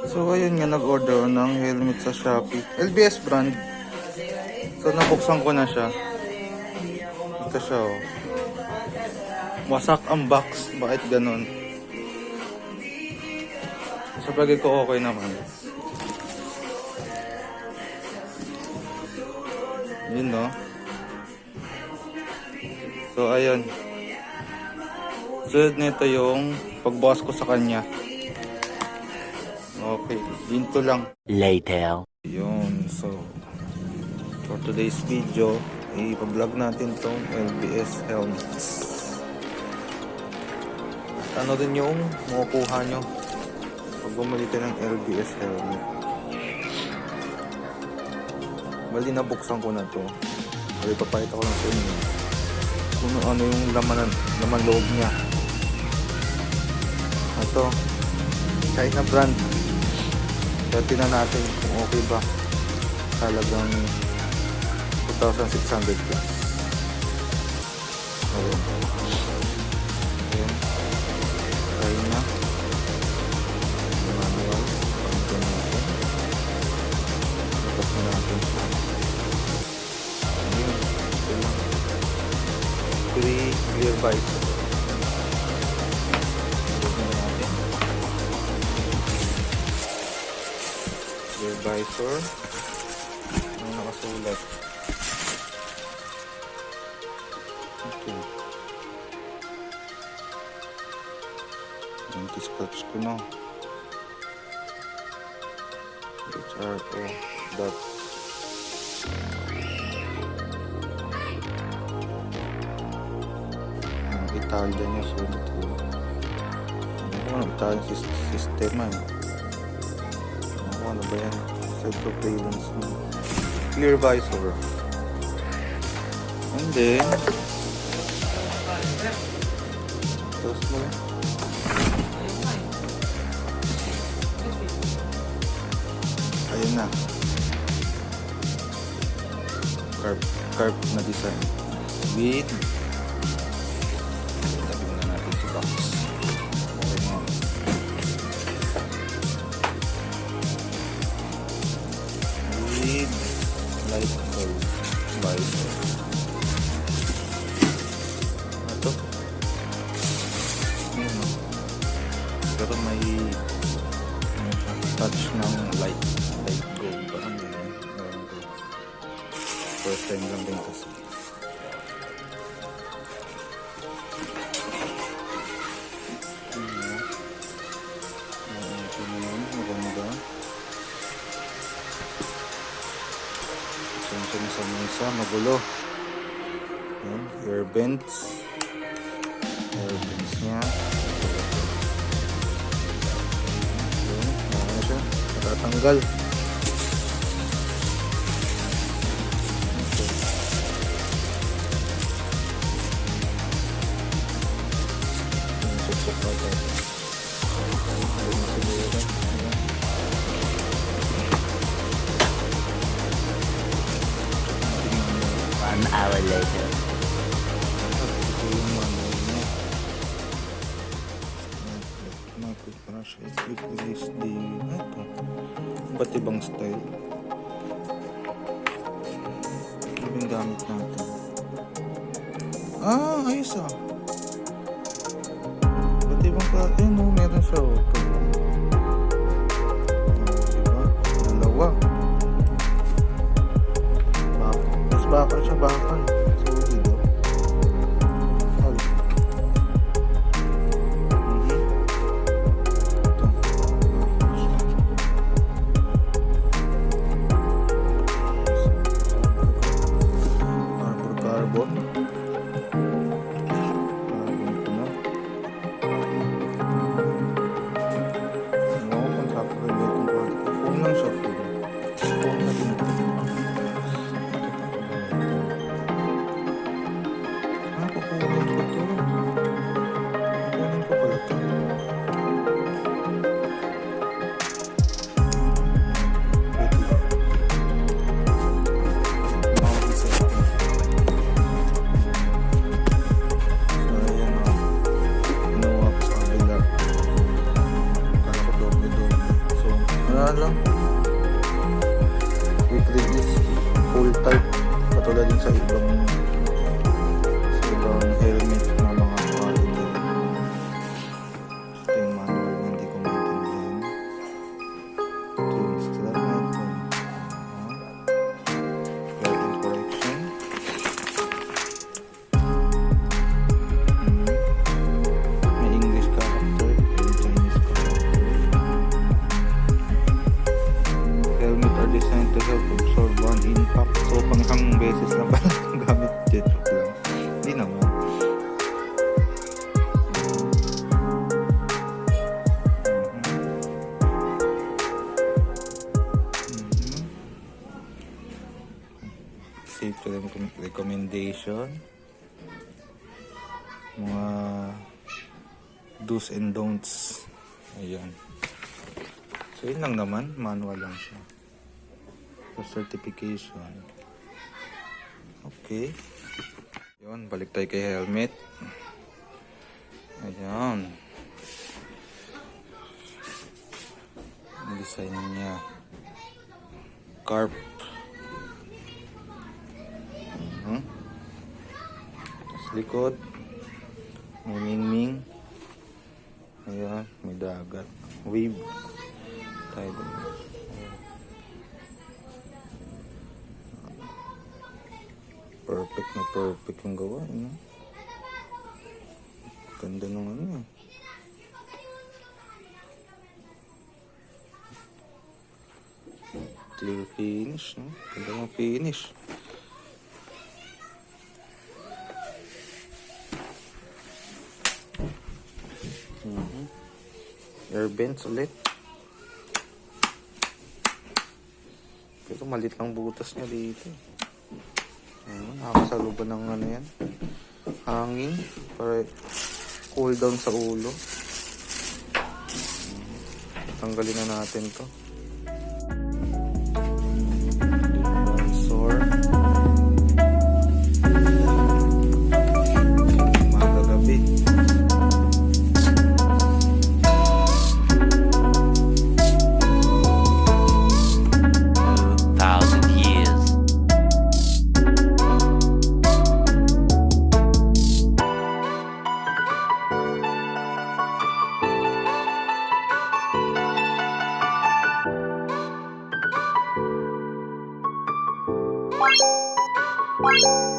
So ayun nga, nag-order ako ng helmet sa Shopee. LVS brand. So nabuksan ko na siya. Ito siya oh. Wasak ang box. Bakit ganun? Sa bagay ko okay naman. Yun no. So ayun. Sunod nito yung pagbukas ko sa kanya. Okay, dito lang. Later. Yun, so for today's video, i-vlog natin tong LVS helmets. At ano din yung makukuha nyo pag bumili ka ng LVS helmet. Bali, nabuksan ko na to. Bali, papakita ko lang sa inyo kung ano yung laman loob niya. Ito, kahit na brand. Kaya tingnan natin kung okay ba. Talagang 2,600 plus. Ayun. Ayun. Ayun na. Manual. Pagkain natin. Tapos na natin siya. Ayun. Ito na. 3 clear visor. Visor. Ano nakasulat? Okay. Anti-scratch ko na. HRO dot. Ang Italian yung sulit ko. Ano Italian system man. Ano ba yan? Self-surveillance mo. Clear visor. And then tapos mo ayun na, carb na design with tabi na natin si box. With light bulb visor. Ito. Pero may touch ng light gold. Parang ganyan. First time lang din kasi. Maganda. Sa magulo. Yan, air vents niya. Yan, ano siya, natatanggal. An hour later. Iba't ibang style. Ano yung gamit natin? Ayos ah. Iba't ibang klase. No, meron siya auto. Diba? Dalawa. Tapos bakal siya, bakal. Solid oh. lang. Quick release, full type. Katulad din sa ibang helmet na mga quality. Ito yung manual na hindi ko maintindihan. Ito yung instrument. Writing correction. May English character. May Chinese character. Helmet are designed to help absorb one impact. So, pang isang beses lang pala itong gamit. Joke lang. Hindi naman. Safety recommendation. Mga do's and don'ts. Ayan. So, yun lang naman. Manual lang siya. So, certification. Okay. Yun, balik tayo kay helmet. Ayan. Ang design niya. Carp. Tapos likod. May mingming. Ayan, may dagat. Wave. Tayo din. Perfect na perfect yung gawa, no? Ganda nung ano eh. Clear finish, no? Ganda ng finish. Air vents ulit. Pero malit lang butas niya dito. Nakakasaluban ng ano yan, hangin para cool down sa ulo. Tanggalin na natin to. Sore. Magagabi. 2,000 years. What?